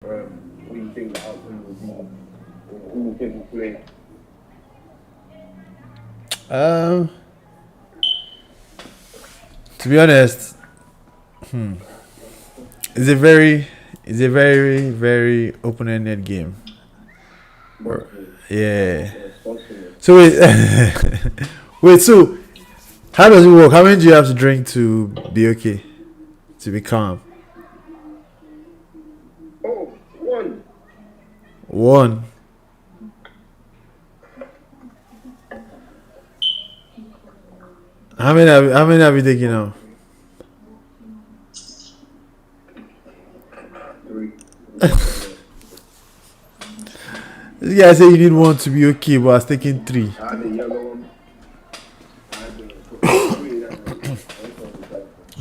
What do you think the outcome will be? Who will think will play? Um, to be honest, it's a very open-ended game. Yeah. So wait, wait. So how does it work? How many do you have to drink to be okay? To be calm? Oh, one. One. How many have you taken now? Three. This guy said you need one to be okay, but I was taking three. I had the yellow one. I had the.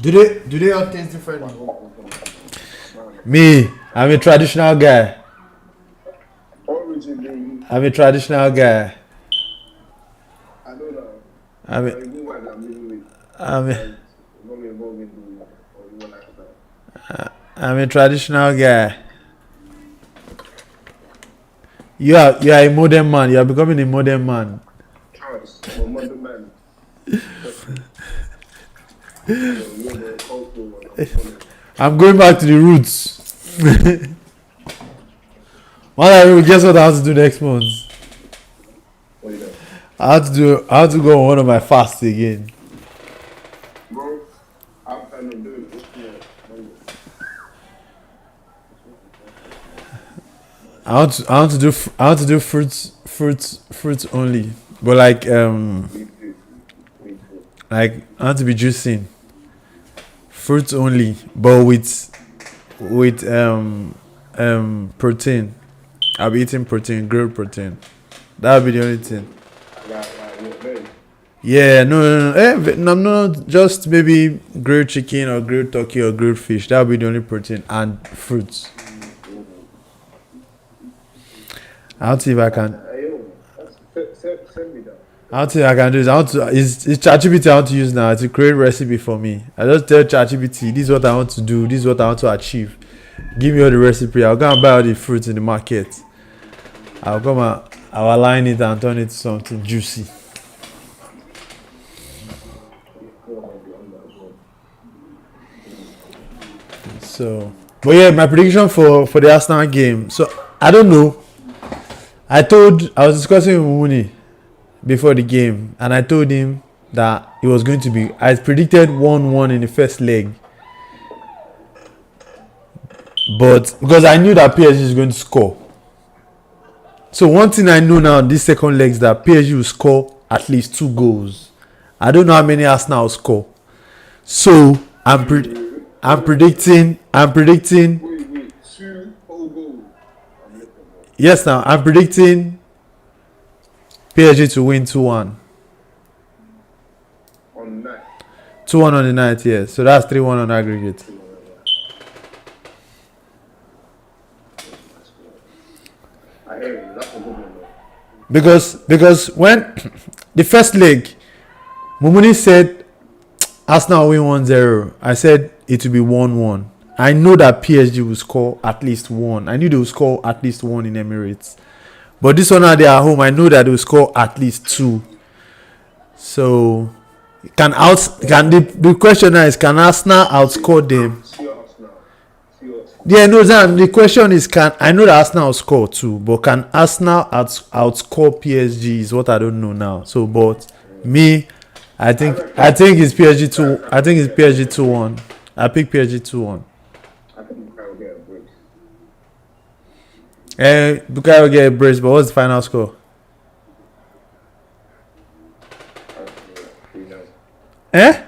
Do they all taste different? Me, I'm a traditional guy. Originally, I'm a traditional guy. I don't know. I'm a, I mean, what I'm living with. I'm a, Not involved in the or lifestyle. I'm a traditional guy. You are a modern man. You are becoming a modern man. Charles, I'm a modern man. You're the cultural one. I'm going back to the roots. Well, guess what I have to do next month? What do you know? I have to go on one of my fasts again. Bro, I'm planning on doing this. I want to do fruits only. But like I want to be juicing. Fruits only, but with protein. I'll be eating protein, grilled protein. That'll be the only thing. Yeah, no. I'm not just maybe grilled chicken or grilled turkey or grilled fish. That'll be the only protein and fruits. I'll see if I can. Send me that. I'll see if I can do this. It's ChatGPT I want to use now to create recipe for me. I just tell ChatGPT this is what I want to do, this is what I want to achieve. Give me all the recipe. I'll go and buy all the fruits in the market. I'll align it and turn it to something juicy. So, but yeah, my prediction for the Arsenal game. So I don't know. I was discussing with Muni before the game, and I told him that it was going to be. I predicted 1-1 in the first leg, but because I knew that PSG is going to score. So one thing I know now, this second leg, is that PSG will score at least 2 goals. I don't know how many Arsenal will score. So I'm predicting. Wait, 2 whole goals. Yes, now I'm predicting PSG to win 2-1. On the night. 2-1 on the night, yes. So that's 3-1 on aggregate. I hear you. That's a good one, though. Because when the first leg, Mumuni said Arsenal win 1-0. I said it will be 1-1. I know that PSG will score at least 1. I knew they will score at least 1 in Emirates. But this one now they are home. I know that they will score at least 2. So the question now is, can Arsenal outscore them? Yeah, no, Zan, the question is, I know that Arsenal will score 2, but can Arsenal outscore PSG is what I don't know now. So, but me, I think it's PSG 2. I think it's PSG 2-1. I pick PSG 2-1. I think Bukayo will get a brace. Bukayo will get a brace, but what's the final score? Eh?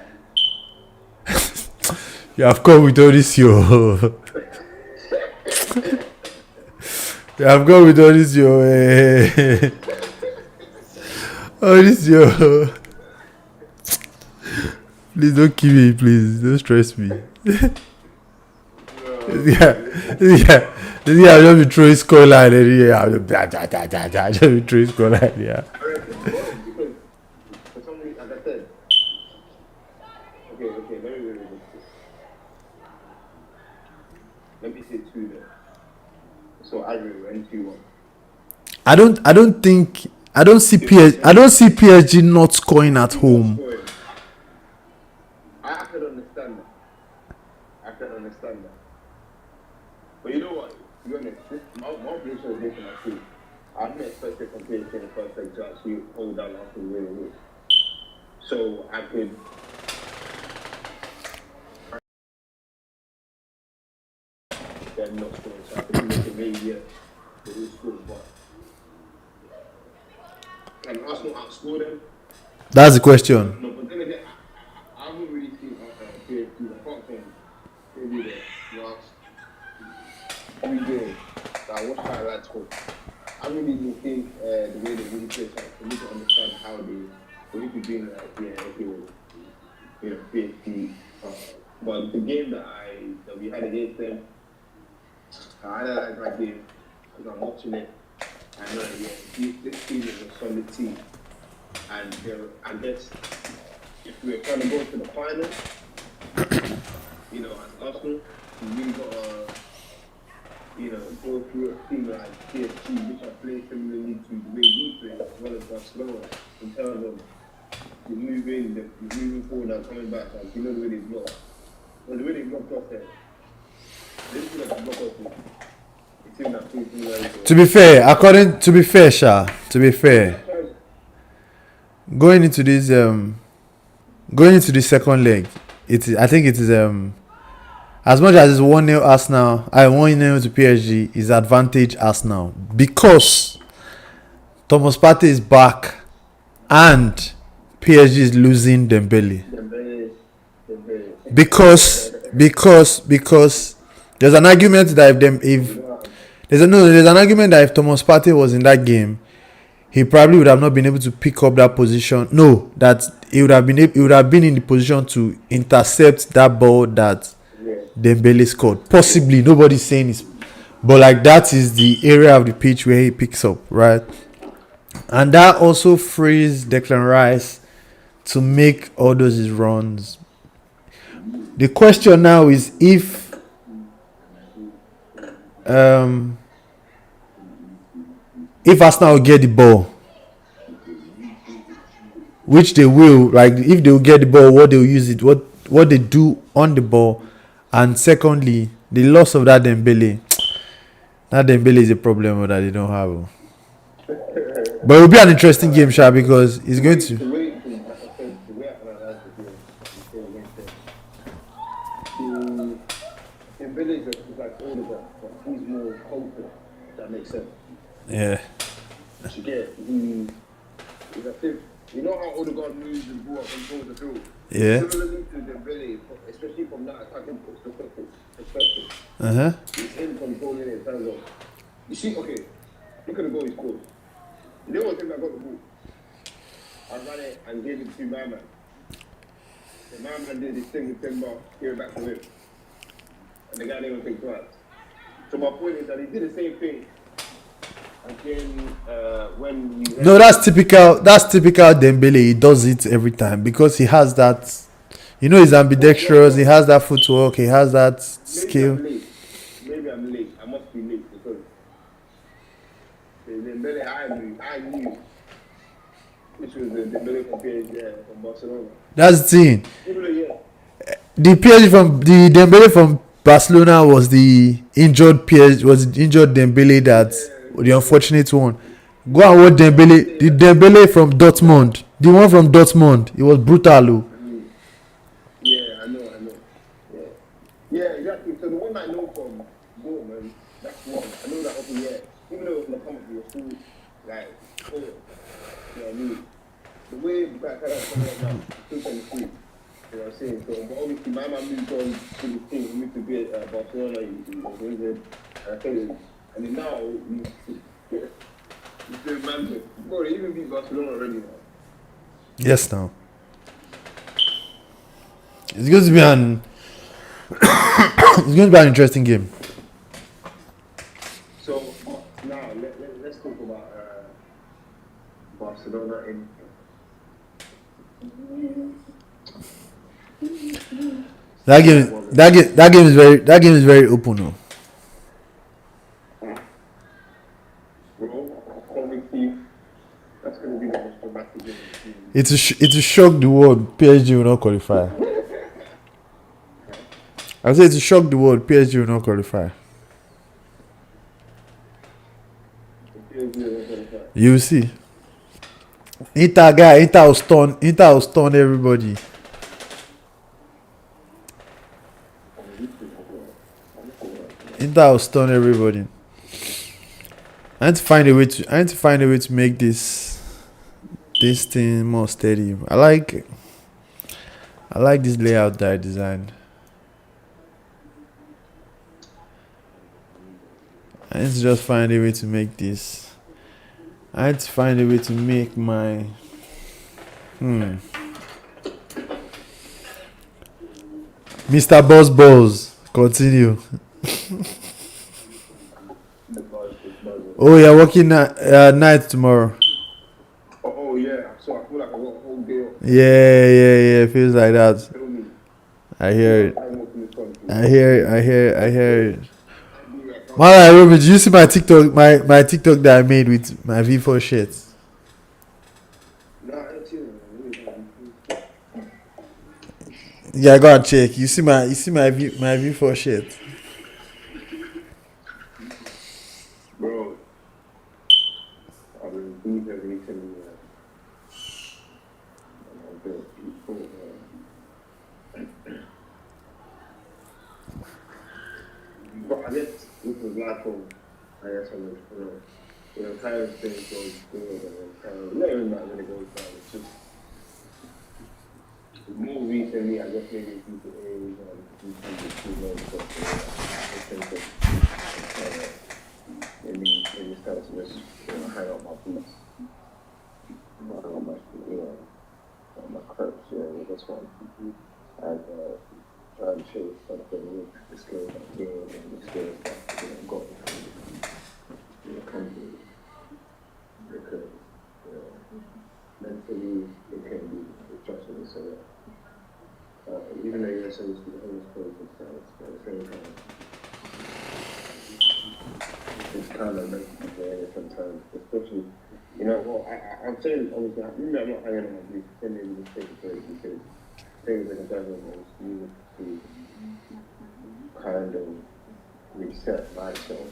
You have come with all this, yo. You have come with all this, yo. All this, yo. Please don't kill me, please. Don't stress me. Yeah. This guy will just be throwing scoreline and I'll just be throwing scoreline, yeah. For some reason, as I said, okay, let me say 2 then. So aggregate went 2-1. I don't see PSG not scoring at home. I can understand that. But you know what? To be honest, my prediction is different too. I'm not expecting from PSG in the first leg to actually hold down after the win. So I could. They're not scoring, so I could look at maybe they will score, but can Arsenal outscore them? That's the question. No, but then again, I haven't really seen PSG apart from maybe the last 3 games that I watched highlights for. I really do think the way they really play, so for me to understand how they need to be like, PSG. But the game that we had against them, I like that game because I'm watching it. I know this team is a solid team, and I guess if we're trying to go to the final, as Arsenal, we really got to, go through a team like PSG, which are playing similarly to the way we play, as well as Barcelona, in terms of the moving forward and coming back. Like, the way they block. Well, the way they blocked us there, they just feel like they block us. To be fair, going into the second leg, I think it is as much as it's 1-0 Arsenal, 1-0 to PSG is advantage Arsenal because Thomas Partey is back and PSG is losing Dembele. Because there's an argument that there's an argument that if Thomas Partey was in that game, he probably would have not been able to pick up that position. No, that he would have been in the position to intercept that ball that Dembele scored. Possibly, nobody's saying this, but like that is the area of the pitch where he picks up, right? And that also frees Declan Rice to make all those runs. The question now is if Arsenal get the ball, which they will, like if they will get the ball, what they will use it, what they do on the ball, and secondly, the loss of that Dembele. That Dembele is a problem that they don't have. But it will be an interesting game, Sha, because it's going to. Dembele is like Odegaard, but he's more confident. That makes sense. Yeah. You get he's a fifth. You know how Odegaard moves and ball up and controls the field. Yeah. Similarly to Dembele, especially from that attacking perspective. He's in controlling it in terms of. You see, okay, look at the goal he scored. You know what thing I got the ball? I ran it and gave it to my man. The man did his thing with Timber, gave it back to him. And the guy didn't even think twice. So my point is that he did the same thing again when you. No, that's typical Dembele. He does it every time because he has that. He's ambidextrous. He has that footwork. He has that skill. Maybe I'm late. I must be late because the Dembele I knew, which was the Dembele from PSG from Barcelona. That's the thing. The Dembele from Barcelona was the injured Dembele that the unfortunate one. Go and watch Dembele. The Dembele from Dortmund. The one from Dortmund. It was brutal. Yeah, I know. Yeah, exactly. So the one I know from Dortmund, that's one. I know that also, even though it was in the comment, it was still like, you know what I mean? The way that kind of coming up now, still 23. You know what I'm saying? So, but obviously, my man moved on to the team. He moved to be at Barcelona. He was injured. And then now, he's doing manhood. Bro, they even beat Barcelona already now. Yes, now. It's going to be an interesting game. So, now, let's talk about Barcelona in. That game is very open now. bro. Quality. That's going to be the most dramatic game. It's a shock the world. PSG will not qualify. I say it's a shock the world. PSG will not qualify. You see. Inter will stun everybody. Inter will stun everybody. I need to find a way to make this thing more steady. I like this layout that I designed. I need to just find a way to make this. I need to find a way to make my Mr. Buzz, continue. Oh, you're working night tomorrow. Oh yeah, so I feel like I got a whole day off. Yeah. Feels like that. I hear it. I hear it. Man, Robin, did you see my TikTok? My TikTok that I made with my V4 shit. Yeah, go and check. You see my V4 shit. Bro, I've been deep recently. But I guess this was life from, I guess, kind of things goes good and then kind of, not even that when it goes down, it's just more recently, I guess maybe people age and people know because I think that maybe start to just hang out my boots, my crepes, this one. And try to chase something with the skills I'm doing and the skills that I'm going through the company. Because mentally it can be stressful. So even though you're supposed to be always focused on it, but at the same time, it's kind of makes me very sometimes, especially, I'm saying, obviously, I'm not hanging on my belief, and maybe just take a break because things like that almost need to kind of reset myself.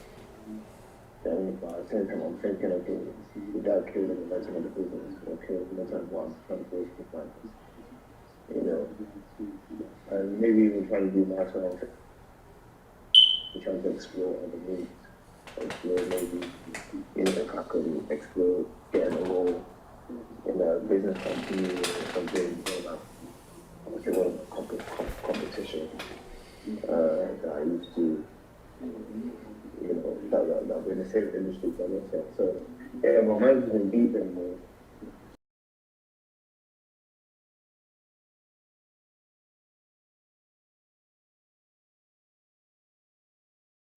But at the same time, I'm thinking, okay, without killing the momentum of the business, or killing the momentum of what I'm trying to do with my and maybe even trying to do myself, trying to explore other moves, explore maybe, if I could explore getting a role in a business company or something, competition that I used to, that we're in the same industry, that makes sense. So, yeah, my mind's been deep in more.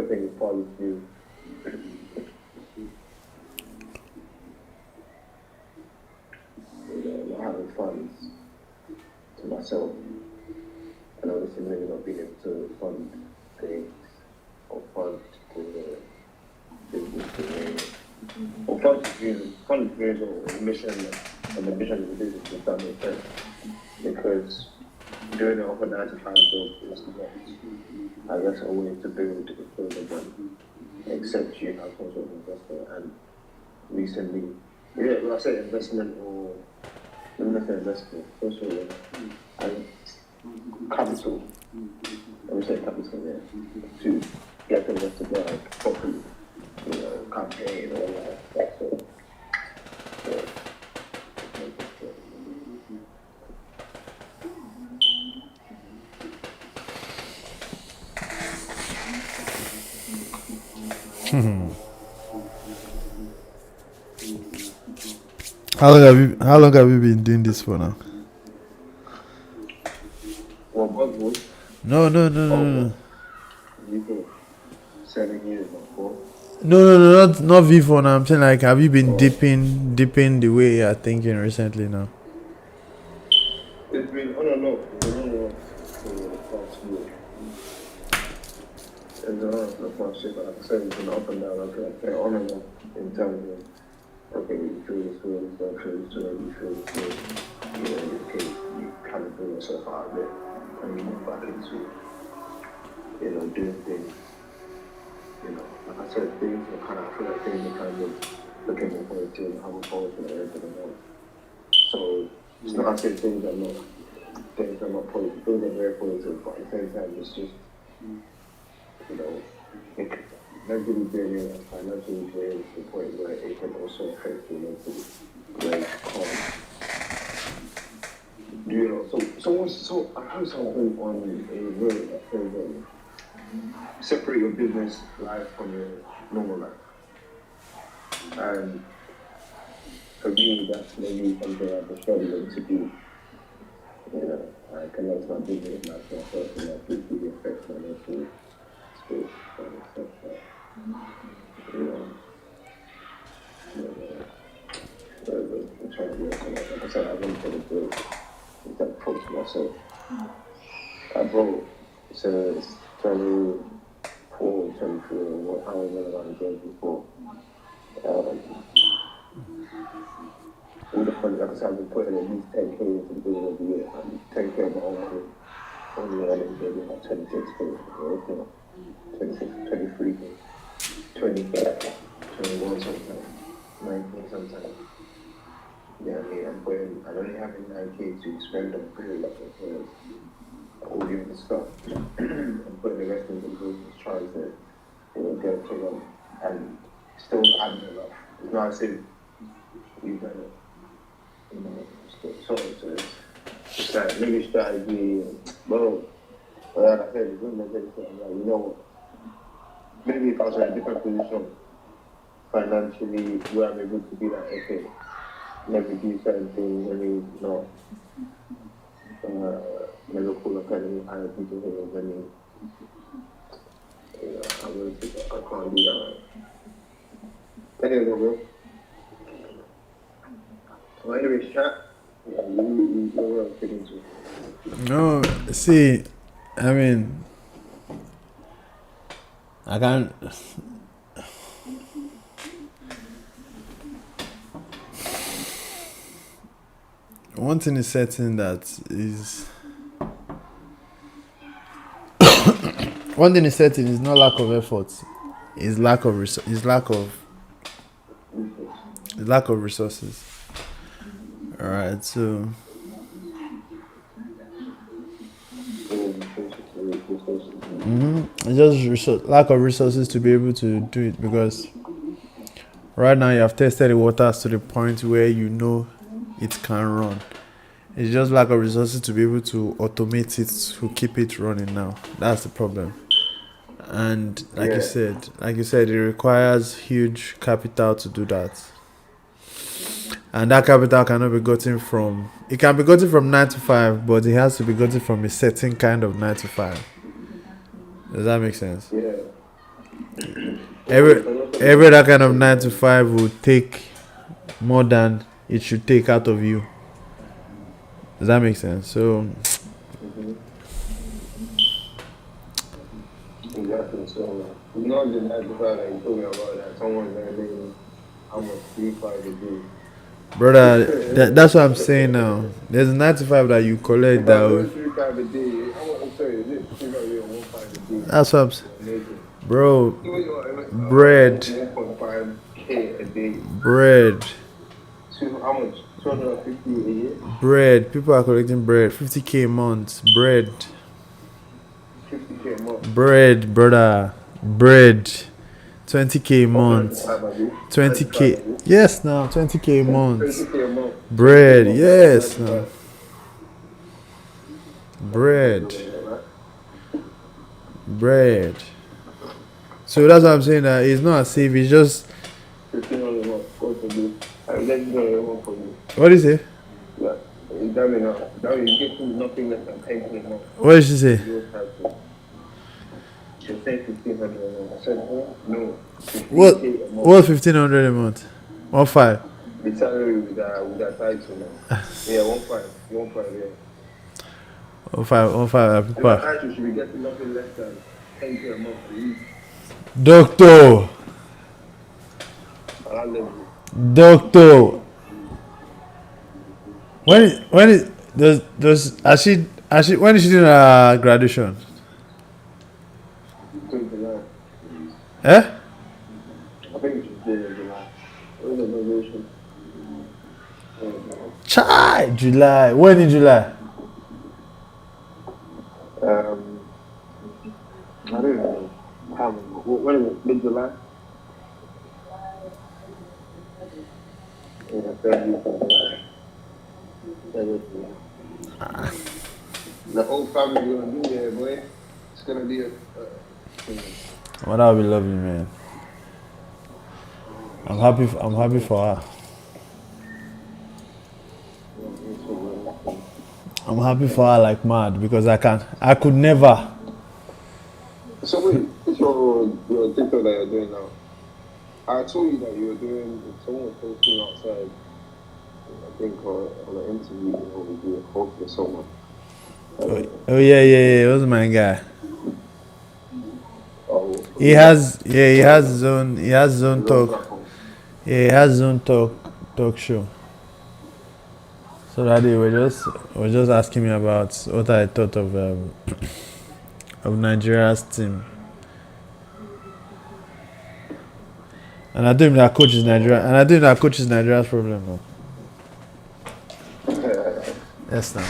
I think it's probably due. Not having funds to myself. And obviously maybe not being able to fund things or fund the business or fund the vision or mission and the vision of the business, if that makes sense. Because doing it off a 9 to 5 job is not, I guess, a way to build a brand, except you have some sort of investor. And recently, when I say investment or investment, also capital. I would say capital, to get them to like properly, campaign or all that. So How long have you been doing this for now? No. 7 years or 4. No, not V4 now. I'm saying, like, have you been dipping the way you're thinking recently now? It's been on and off. It's been on and off for the past year. It's been on and off for the past shit, but like I said, it's been up and down. Like they're on and off in terms of, okay, you feel this way, you feel this way, you feel this way. You know, okay, you kind of bring yourself out of it and you move back into, you know, doing things. You know, like I said, things are kind of, I feel like things are kind of looking more forward to and having forward to everything else. So it's not as if things are not positive, things are very positive, but at the same time, it's just, you know, mentally draining and financially draining to the point where it can also affect you mentally. Like, you know, so I heard something on a word that says separate your business life from your normal life. And for me, that's maybe something I've been struggling to do. You know, I connect my business life to my personal life, which really affects my mental space and stuff like that. You know, I'm trying to work on that. Like I said, I really try to build that approach to myself. I wrote, it's 24, 24, however long I was before. All the funds, like I said, I've been putting at least 10K into the beginning of the year. 10K of my own money. Only earning maybe about 26K. 26, 23K. 20K. 21 sometimes. 19 sometimes. Yeah, I mean, I'm only having 9K to spend on pretty much all the other stuff. I'm putting the rest into the business, trying to, you know, get it together. And still having enough. It's not as if you've done it. You know, so it's like maybe strategy, well, like I said, it's good mentality. I'm like, you know what? Maybe if I was in a different position financially, where I'm able to be like, okay, let me do certain things, let me not never pull up any higher people here, let me, you know, I can't do that. Anyway, bro. Well, anyways, chat. Yeah, you're fitting to. No, see, I mean, I can't. One thing is certain that is. One thing is certain is not lack of effort. It's lack of lack of resources. All right, so. It's just lack of resources to be able to do it, because right now you have tested the waters to the point where you know it can run. It's just lack of resources to be able to automate it, to keep it running now. That's the problem. And like you said, it requires huge capital to do that. And that capital cannot be gotten from, it can be gotten from 9 to 5, but it has to be gotten from a certain kind of 9 to 5. Does that make sense? Yeah. Every that kind of 9 to 5 will take more than it should take out of you. Does that make sense? So exactly. So it's not just 9 to 5 that you're talking about, that someone's earning how much 3-5 a day. Brother, that's what I'm saying now. There's a 9 to 5 that you collect that. 3-5 a day. I'm sorry, is it 3-5 a day? That's what I'm saying. Bro, bread. 1.5K a day. Bread. How much? 250 a year? Bread. People are collecting bread. 50K a month. Bread. 50K a month. Bread, brother. Bread. 20K a month. 20K. Yes, now 20K a month. 20K a month. Bread. Yes, now. Bread. Bread. So that's what I'm saying. That it's not as if it's just. 1500 a month. What is it? Yeah, that means you get nothing less than 10K a month. What did she say? She said 1500 a month. I said, no. What 1500 a month? 1.5. The salary with that title now. Yeah, 1.5. 1.5, yeah. 1.5. The title should be getting nothing less than 10K a month at least. Doctor. At that level. Doctor. When is does has she when is she doing her graduation? 29. Eh? I think she's doing it in July. What is the graduation? Chai July. When in July? I don't know. When is it? Mid-July? Yeah, 30 of July. The whole family gonna be there, boy. It's gonna be a Well, that would be lovely, man. I'm happy for her. I'm happy for her like mad because I could never. So wait, what's your TikTok that you're doing now? I told you that you were doing, someone was posting outside, I think on an interview, or we do a post with someone. Oh yeah. What's my guy? Oh, He has his own talk. Yeah, he has his own talk show. So that day was just asking me about what I thought of Nigeria's team. And I told him that coach is Nigeria. And I told him that coach is Nigeria's problem now. Yes, now.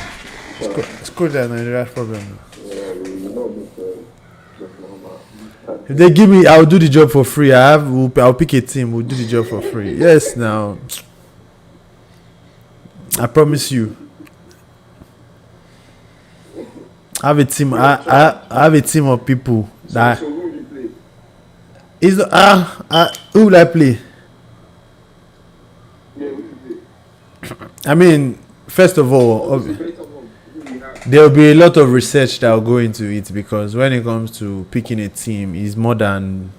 It's coach that's Nigeria's problem now. If they give me, I'll do the job for free. I'll pick a team. We'll do the job for free. Yes, now. I promise you. I have a team. I have a team of people that. So who would you play? Who will I play? Yeah, who would you play? I mean, first of all, Based on who you have. there will be a lot of research that will go into it because when it comes to picking a team, it's more than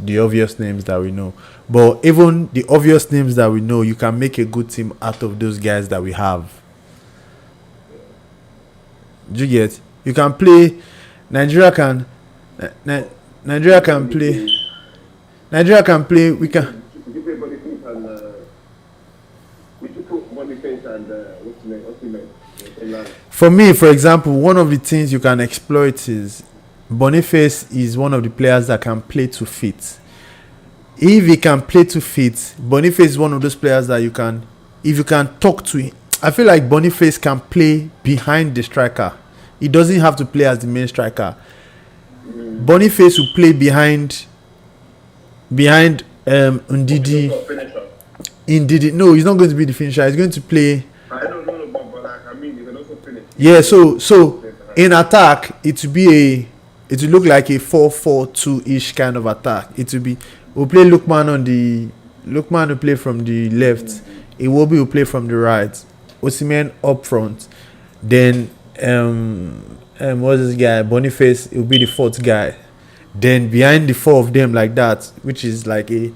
the obvious names that we know. But even the obvious names that we know, you can make a good team out of those guys that we have. Do you get? You can play. Nigeria can play. Nigeria can play. We can. Would you play Boniface and would you put Boniface and what's his name? In line? For me, for example, one of the things you can exploit is Boniface is one of the players that can play to fit. If he can play to fit, Boniface is one of those players that if you can talk to him. I feel like Boniface can play behind the striker. He doesn't have to play as the main striker. Boniface will play behind Ndidi. Ndidi. No, he's not going to be the finisher. He's going to play. I don't know about, but like, I mean, you can also finish. Yeah, so in attack, it will look like a 4-4-2-ish kind of attack. We'll play Lukman will play from the left. Iwobi will play from the right. Osimhen up front. Then what's this guy? Boniface will be the fourth guy. Then behind the four of them like that, which is like a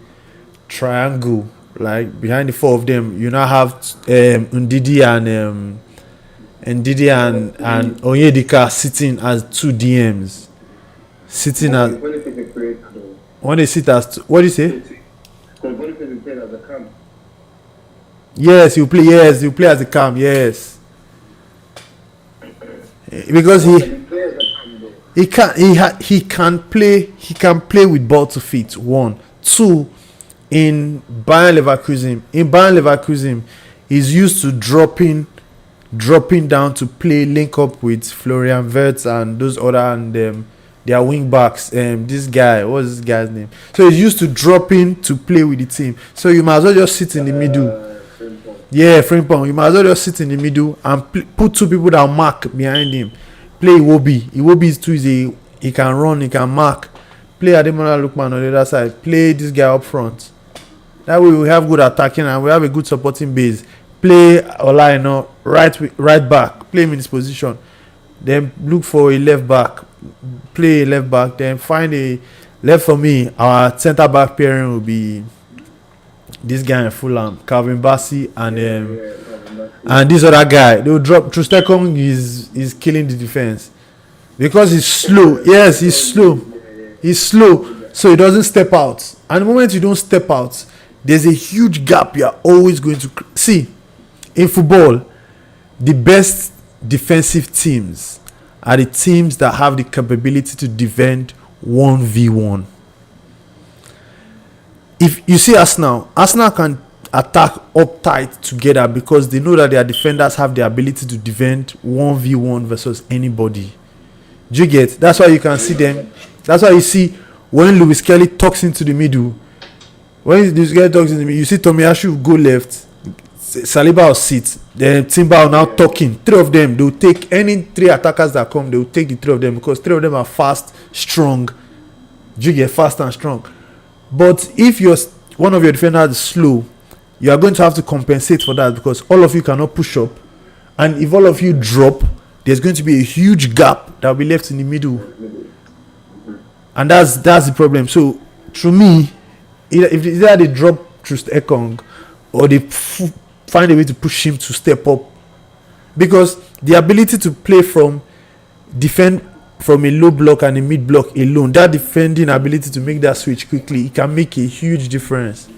triangle. Like behind the four of them, you now have Ndidi and Onyedika sitting as two DMs. Sitting as when they sit as two, what do you say? Yes, you play. Yes, you play as a cam. Yes, because he can play. He can play with ball to feet. 1, 2. In Bayern Leverkusen, he's used to dropping down to play link up with Florian Wirtz and those other and their wing backs. This guy, what's this guy's name? So he's used to dropping to play with the team. So you might as well just sit in the middle. Yeah, Frimpong. You might as well just sit in the middle and put two people that mark behind him. Play Iwobi. Iwobi is too easy. He can run. He can mark. Play Ademola Lookman on the other side. Play this guy up front. That way we have good attacking and we have a good supporting base. Play Olaino right back. Play him in his position. Then look for a left back. Play a left back. Then find a left for me. Our centre back pairing will be this guy in Fulham, Calvin Bassey, and this other guy. They will drop. Trustekong is killing the defense because he's slow. Yes, he's slow. He's slow. so it doesn't step out. And the moment you don't step out, there's a huge gap you are always going to see. In football, the best defensive teams are the teams that have the capability to defend 1v1. If you see Arsenal can attack up tight together because they know that their defenders have the ability to defend 1v1 versus anybody. Do you get? That's why you can see them. That's why you see when Lewis Kelly talks into the middle. When Lewis Kelly talks in the middle, you see Tomiyasu go left, Saliba will sit, then Timber will now talking. Three of them, they'll take any three attackers that come, they'll take the three of them because three of them are fast, strong. Do you get? Fast and strong. But if one of your defenders is slow, you are going to have to compensate for that because all of you cannot push up. And if all of you drop, there's going to be a huge gap that will be left in the middle. And that's the problem. So, to me, if either they drop Trust Ekong or they find a way to push him to step up. Because the ability to play defend from a low block and a mid block alone, that defending ability to make that switch quickly, it can make a huge difference.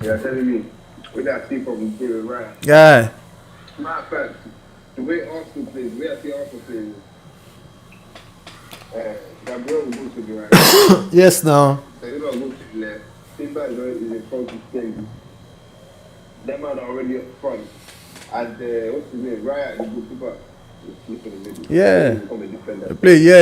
Yeah, telling me, with that team from David Ryan. Yeah. Matter of fact, the way Arsenal plays, the way I see Arsenal plays, Gabriel will go to the right. Yes, now. They don't go to the left. Timber is in front of the them are already up front. And what's his name? Ryan, the goalkeeper. Yeah,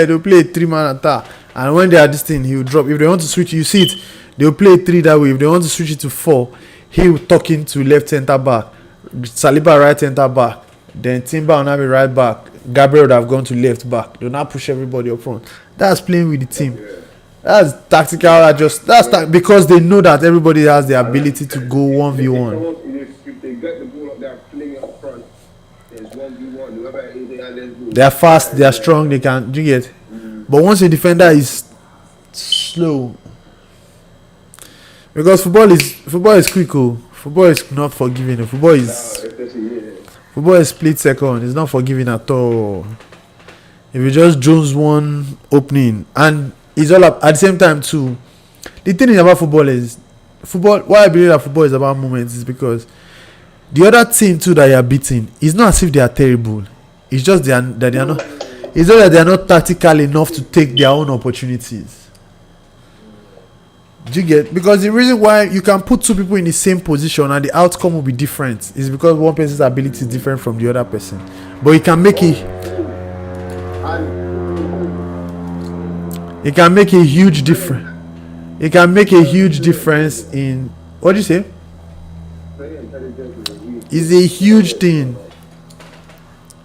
they'll play 3-man attack, and when they are this thing, he will drop. If they want to switch, you see it, they'll play 3 that way. If they want to switch it to 4, he will tuck into left center back, Saliba right center back, then Timber will now be right back, Gabriel would have gone to left back. They'll now push everybody up front. That's playing with the team. That's tactical. Because they know that everybody has the ability to go 1v1. If they get the ball up there, playing it up front. They are fast, they are strong, they can do it. But once a defender is slow, because football is quick. Football is not forgiving. Football is split second. It's not forgiving at all. If you just Jones one opening, and it's all up at the same time too. The thing about football is why I believe that football is about moments is because the other team too that you are beating, it's not as if they are terrible. It's just that they are not. It's just that they are not tactical enough to take their own opportunities. Do you get? Because the reason why you can put 2 people in the same position and the outcome will be different is because one person's ability is different from the other person. But you can make it. It can make a huge difference. It can make a huge difference in. What do you say? It's a huge thing.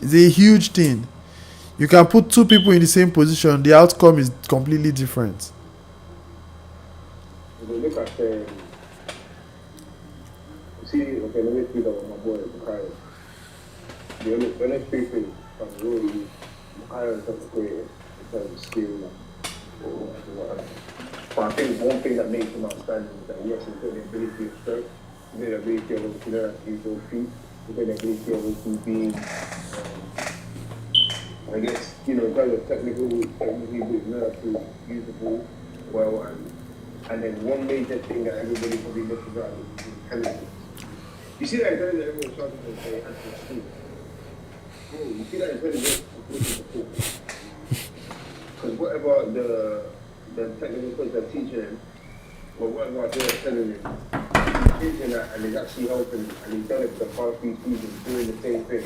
It's a huge thing. You can put 2 people in the same position, the outcome is completely different. If you look at let me speak about my boy, Bukayo. The honest truth is, Bukayo is such a great in terms of skill. But I think one thing that makes him outstanding is that yes, he's got the ability of strength, he's got the ability of use those feet, he's got the ability of being, I guess, in terms of technical with nerve to use the ball well, and then one major thing that everybody probably misses out is intelligence. You see that intelligence that everyone's talking about say Anthony Steve. Bro, you see that intelligence because whatever the technical coach are teaching him, or whatever they're telling him, he's teaching that and he's actually helping him, and he's done it for the past few seasons doing the same thing.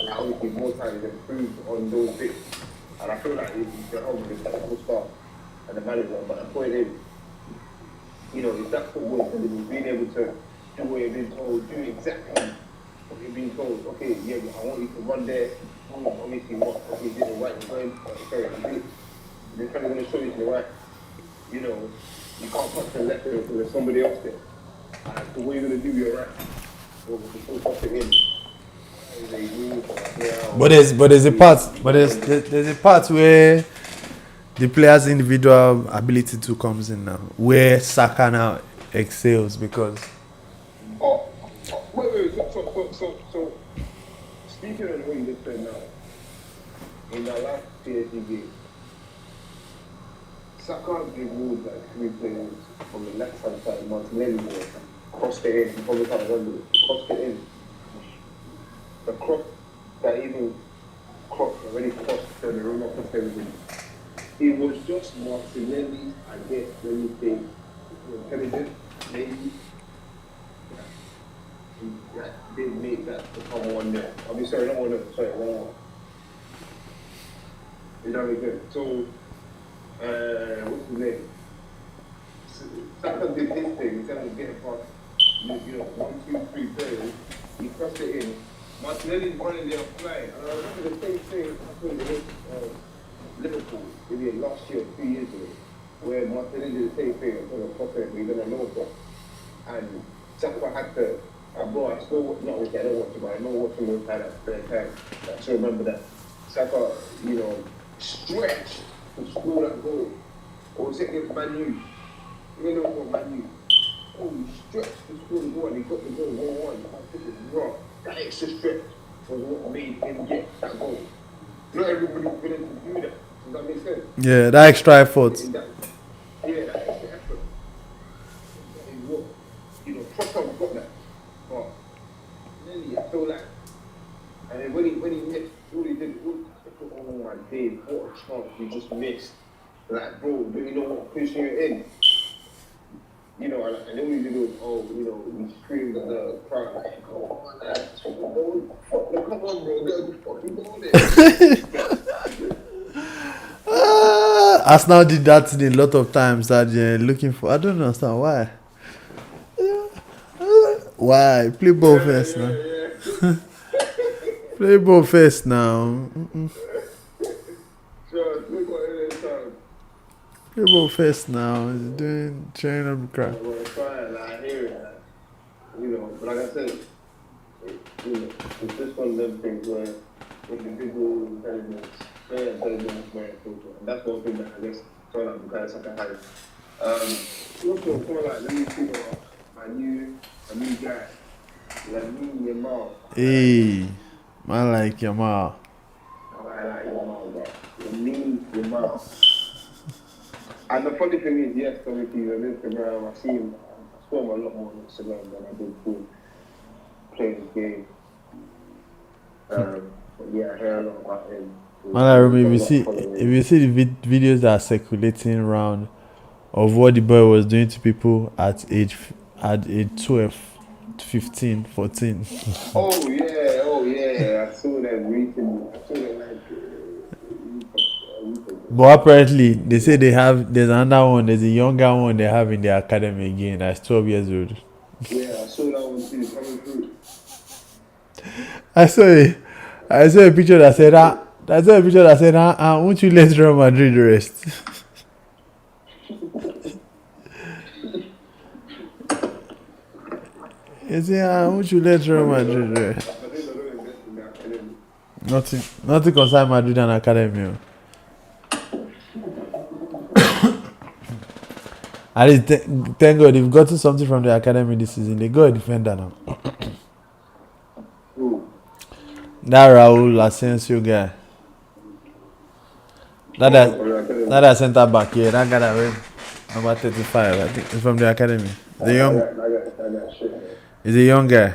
And obviously more time he's improved on those bits. And I feel like he's the help with the technical staff and the manager. But the point is, it's that football intelligence, being able to do what you're being told, do exactly what you're being told. Okay, yeah, I want you to run there. Obviously, you did the right, they're trying to show you to the right. You can't touch the left because there's somebody else there. So what are you going to do? You're right. Or you touch it in. But there's a part where the player's individual ability to comes in now, where Saka now excels because. Wait. So speaking of what you just said now, in the last PSG game, Saka gave Wolves like 3 players from the left hand side. Martinelli crossed it in. You probably can't remember it. He crossed it in. The cross that even already crossed the room of everything. It was just Martinelli, I guess, when you think intelligent, maybe. That didn't make that become 1-0. I mean, sorry, not 1-0, sorry, 1-1. You know what I mean? So, what's his name? Saka did his thing instead of getting past, 1, 2, 3 players. He crossed it in. Martinelli's running there flying. And I remember the same thing happened against Liverpool, maybe last year, 2 years ago, where Martinelli did the same thing on the top end, we didn't know about. And Saka had to, bro, I still, not with I don't watch it, but I know watching him had that spare time. I still remember that. Saka, stretched to score that goal. Or was it against Man U? You know what Man U? Oh, he stretched to score the goal and he got the goal 1-1. I think it's wrong. That extra stretch was what made him get that goal. Not everybody's willing to do that. Does that make sense? Yeah, that extra effort. That extra effort. That is what, Trossard got that. But really, I feel like, and then when he missed, all he did, oh my days, what a chance he just missed. Like, bro, do you know what pushing you in? And then all he did was, he screamed at the crowd, like, come on, come on, bro, get the fucking ball there. Arsenal did that thing a lot of times that they're looking for. I don't understand why. Why? Play ball first now. Yeah. Play ball first now. Sure, look what it is, Play ball first now. He's doing training up the crowd. Well, it's fine, I hear it. But like I said, it's just one of them things where individual intelligence, very intelligence, very important. And that's one thing that I guess turn out because I can have. Also, someone like, let me think about a new guy. Lungu Yarns. Hey, man like Yamal. I like Yamal, bro. Lungu Yarns. And the funny thing is, yes, obviously on Instagram, I saw him a lot more on Instagram than I did before playing the game. But yeah, I hear a lot about him. Man, I remember if you see the videos that are circulating around of what the boy was doing to people at age 12, 15, 14. Oh yeah, I saw them recently. I saw them like. But apparently, they say there's another one, there's a younger one they have in their academy again, that's 12 years old. Yeah, I saw that one too, coming through. I saw a picture that said, won't you let Real Madrid rest? You say, won't you let Real Madrid rest? Nothing concern Madrid and academy. At least, thank God, they've gotten something from the academy this season. They got a defender now. That Raul Asensio guy. That centre back, yeah, that guy that went number 35, I think it's from the academy. The young. He's a young guy.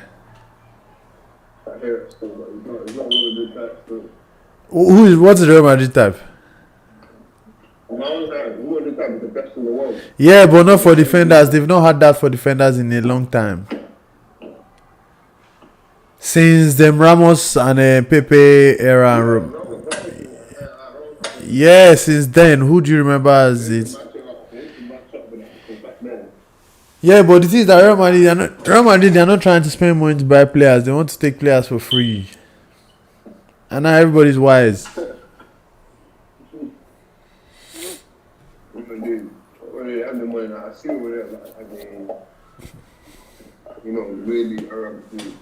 I hear it still, but he's not really good type still. What's the Real Madrid type? Who are the type of the best in the world? Yeah, but not for defenders. They've not had that for defenders in a long time. Since them Ramos and Pepe era. Yeah, since then. Who do you remember as it? Yeah, but the thing is that Real Madrid, they're not trying to spend money to buy players. They want to take players for free. And now everybody's wise. I see over there, really around food.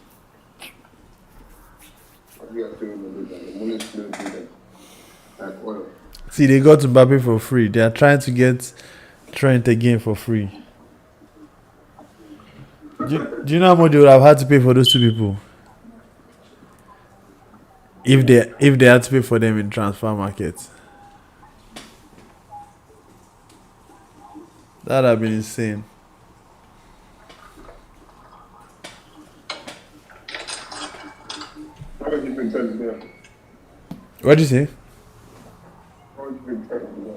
See, they got Mbappe for free. They are trying to get Trent again for free. Do you know how much they would have had to pay for those two people? If they had to pay for them in transfer market. That'd have been insane. How much you been telling them? What'd you say? How much you been telling them?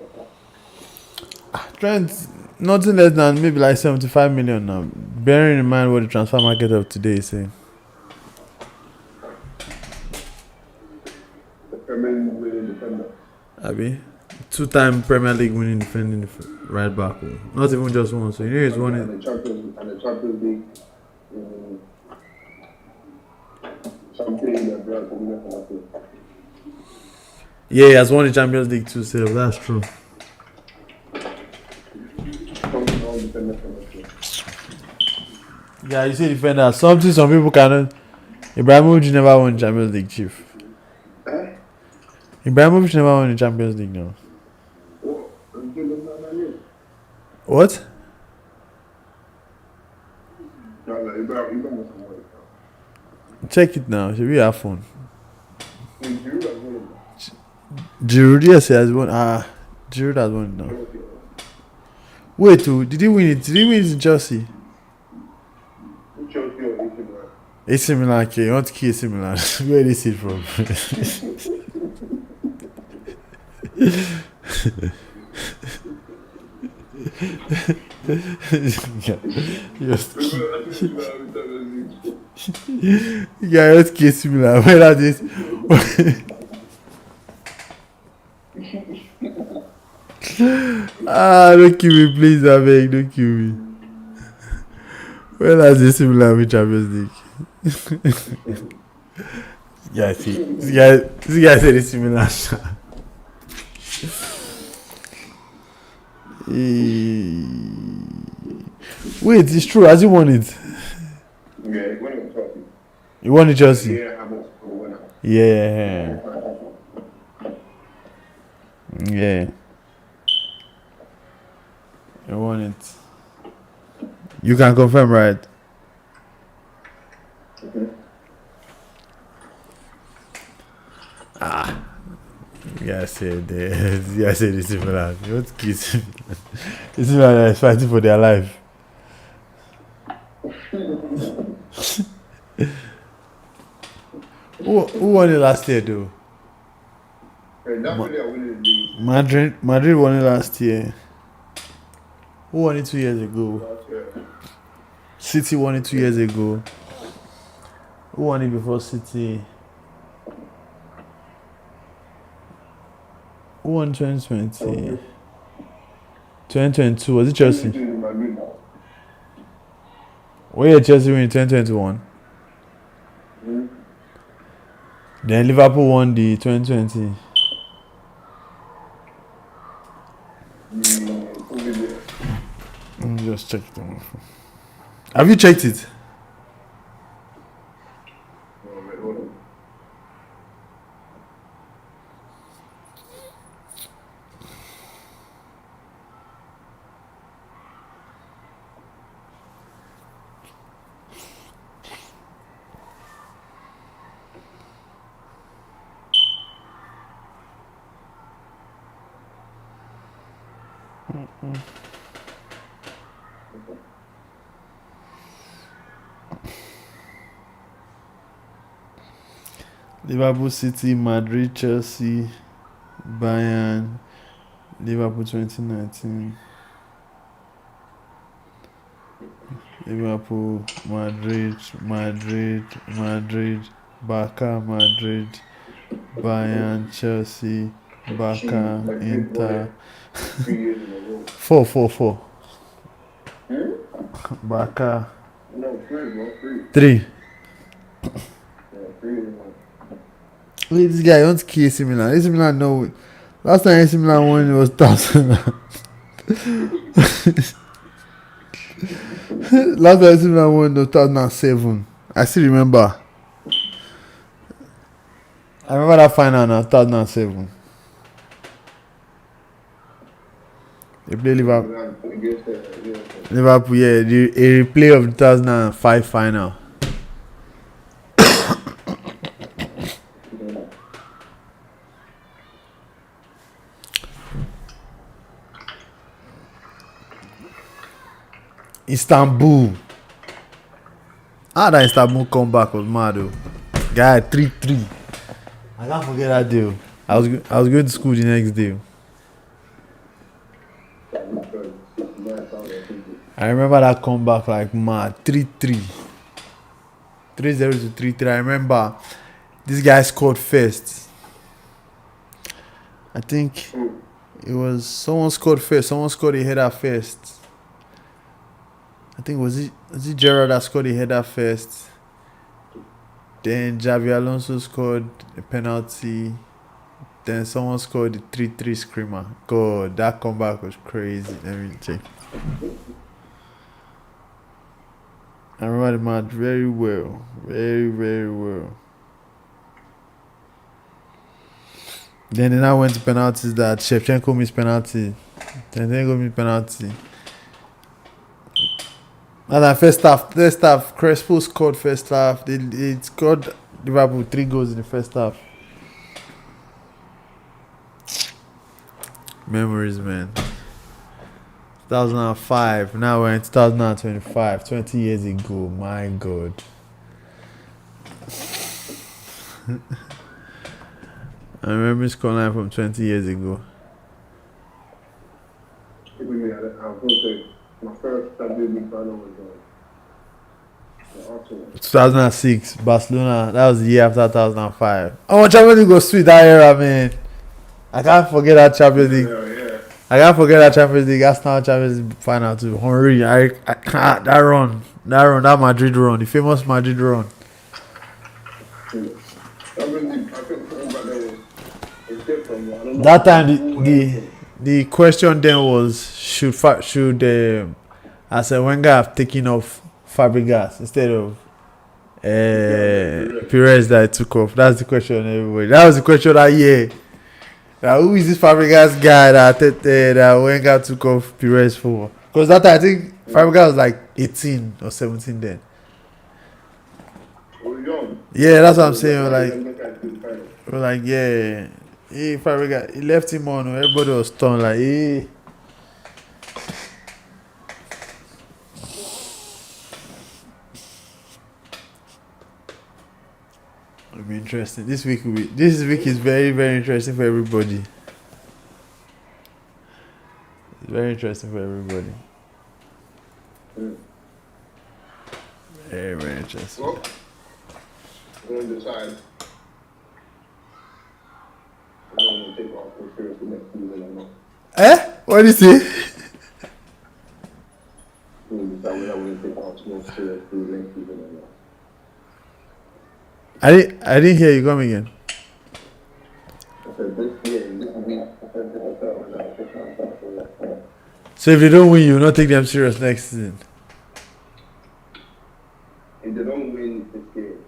Trent, nothing less than maybe like 75 million now. Bearing in mind what the transfer market of today is saying. The Premier League winning defender. Abi, 2-time Premier League winning defending right back. Not even just one. So you know he's won it. And the Champions League. Something that brought the winner from that. Yeah, he has won the Champions League too. So that's true. All defenders from that. Yeah, you see defender. Something some people cannot. Ibrahimovic never won the Champions League, chief. Ibrahimovic never won the Champions League now. What? Check it now. Should we have fun? Giroud, yes, he has won. Giroud has won it now. Wait, did he win it? Did he win it in Chelsea? AC Milan, okay. You want to kill AC Milan? Where did he see it from? Yeah, let's kiss me now. Where are this? Don't kill me, please. I beg, don't kill me. Where are this similar with Champions League? Yeah, see, this guy said it's similar. Wait, it's true. Has he won it? Yeah, he won it with Chelsea. He won it Chelsea. Yeah, Yeah. He won it. You can confirm, right? Yeah, I said it's similar. You want to kiss? It's similar. Is fighting for their life. Who won it last year, though? Madrid won it last year. Who won it 2 years ago? City won it 2 years ago. Who won it before City? Who won 2020? 2022, was it Chelsea? Where did Chelsea win in 2021? Then Liverpool won the 2020. Let me just check it out. Have you checked it? Liverpool, City, Madrid, Chelsea, Bayern, Liverpool 2019. Liverpool, Madrid, Barca, Madrid, Bayern, Chelsea, Barca, Inter. 4. Barca. No, 3. Wait, this guy wants to kill AC Milan. AC Milan, no. Last time AC Milan won, it was 1,000. Last time AC Milan won, was 2007. I still remember. I remember that final now, 2007. They play Liverpool. Liverpool, yeah. A replay of the 2005 final. Istanbul. That Istanbul comeback was mad though. Guy 3-3. I can't forget that deal. I was going to school the next day. I remember that comeback like mad. 3-3. 3-0 to 3-3. I remember this guy scored first. I think it was someone scored first. Someone scored a header first. I think was it Gerard that scored a header first. Then Javi Alonso scored a penalty. Then someone scored the 3-3 screamer. God, that comeback was crazy. Let me check. I remember the match very well. Very, very well. Then they now went to penalties that Shevchenko missed penalty. Then they go missed penalty. And that first half, Crespo scored first half. They scored Liverpool 3 goals in the first half. Memories, man. 2005. Now we're in 2025. 20 years ago. My God. I remember scoreline from 20 years ago. I was going to say, my first Champions League final was Arsenal. 2006, Barcelona. That was the year after 2005. Oh, Champions League was sweet that era, man. I can't forget that Champions League. Yeah. I can't forget that Champions League. Arsenal Champions League final too. Henry, I can't. That Madrid run, the famous Madrid run. That time, the question then was should Arsene Wenger have taken off Fabregas instead of Perez that took off? That's the question, everybody. That was the question that year. Who is this Fabregas guy that Wenger took off Perez for? Because that time, I think Fabregas was like 18 or 17 then. Yeah, that's what I'm saying. We're like, yeah. Hey, Fabregas, he left him on. Everybody was stunned. Like, hey. It'll be interesting. This week is very, very interesting for everybody. It's very interesting for everybody. Very, very interesting. Well, I'm going to decide. I'm going to take off for sure for next season or not. What did you say? I'm going to decide whether I'm going to take off for next season or not. I didn't hear you. Come again. I said this year, this week, So if they don't win, you will not take them serious next season. if they don't win this game,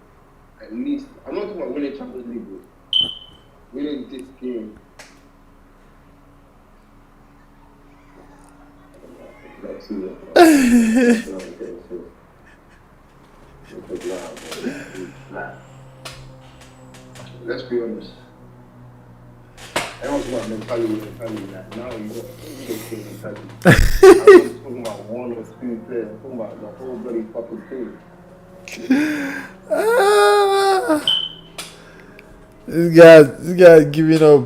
at least, I'm not talking about winning Champions League, bro. Winning this game. Next season. Let's be honest. Everyone's about mentality. Like, now you got to mentality. I'm not talking about one or two players. I'm talking about the whole bloody fucking team. This guy giving up.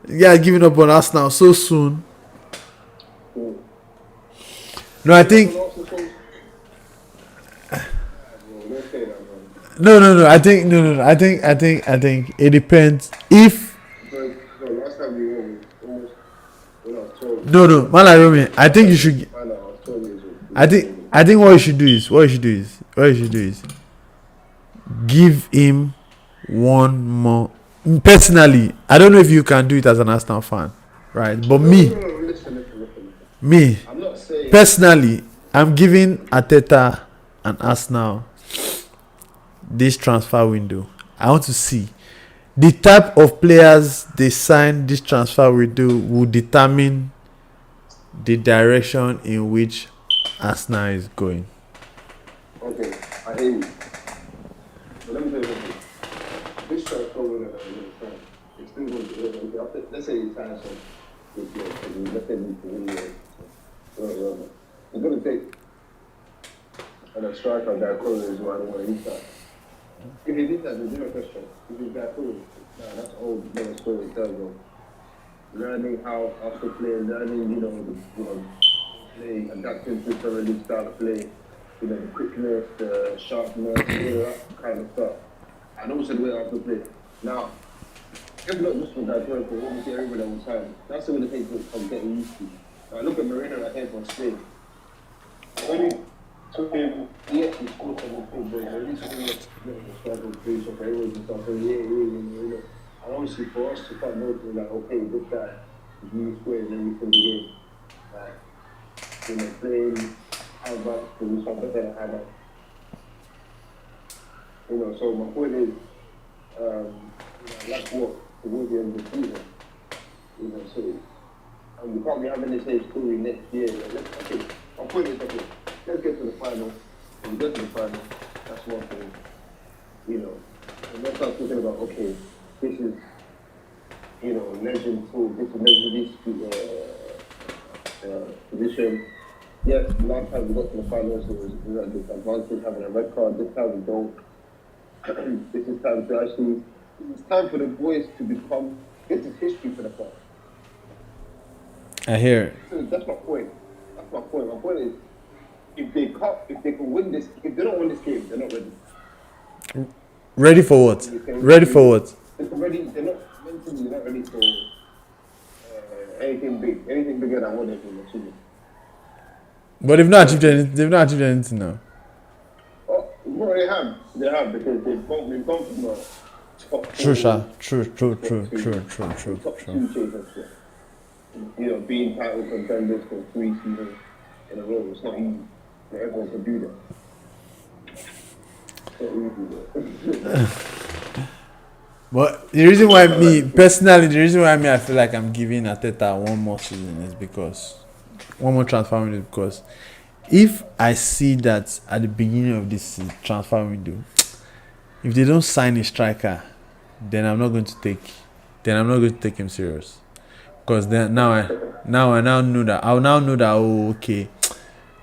This guy giving up on us now so soon. No, I think. No. I think it depends. If last time we won, almost when I was 12. no, man, like Romy, I think you should. I think what you should do is give him one more. Personally, I don't know if you can do it as an Arsenal fan, right? But Listen. me I'm not saying. personally, I'm giving Arteta and Arsenal this transfer window. I want to see the type of players they sign this transfer window will determine the direction in which Arsenal is going. Okay, I hear you. But let me tell you something. This transfer window that we're going to sign, it's still going to be. Let's say you sign some good players. Let's say you win a striker, Gaikoro is what I want to eat that. If he did that, there's no question. If he's Gaikoro, nah, that's old never story in terms of learning how to play, learning, play, adapting to some of this style of play, the quickness, the sharpness, all that kind of stuff. And also the way I have to play. Now, if not just for Gaikoro, for obviously everybody on time, that's the way the thing I'm getting used to. Now, look at Moreno right here from Spain. Only took him, yes, he scored some of the but at least he was the struggle phase of everyone and stuff. And obviously for us to start noticing that, okay, this guy is really squared and everything again. Like, playing how about to do something better, how about. So my point is, like what, towards the end of the season, so we can't be having the same story next year. Okay, my point is, okay, let's get to the final. When we get to the final, that's one thing, and let's start talking about, okay, this is, legend too, this is legendary position. Yes, last time we got to the finals, it was at disadvantage having a red card. This time we don't. This is time to actually, it's time for the boys to become, this is history for the club. I hear it. So that's my point. My point is, if they can win this, if they don't win this game, they're not ready. Ready for what? Ready for what? They're not mentally, they're not ready for anything big, anything bigger than what they've been achieving. But they've not achieved anything now. Oh, well, they have because they've gone from the top. True. Top two chasers. Being title contenders for 3 seasons in a row, it's not easy. Everyone can do that. It's not easy. But the reason why I feel like I'm giving Arteta one more season is because one more transfer window, because if I see that at the beginning of this transfer window, if they don't sign a striker, then I'm not going to take him serious. Because then I'll now know that oh, okay,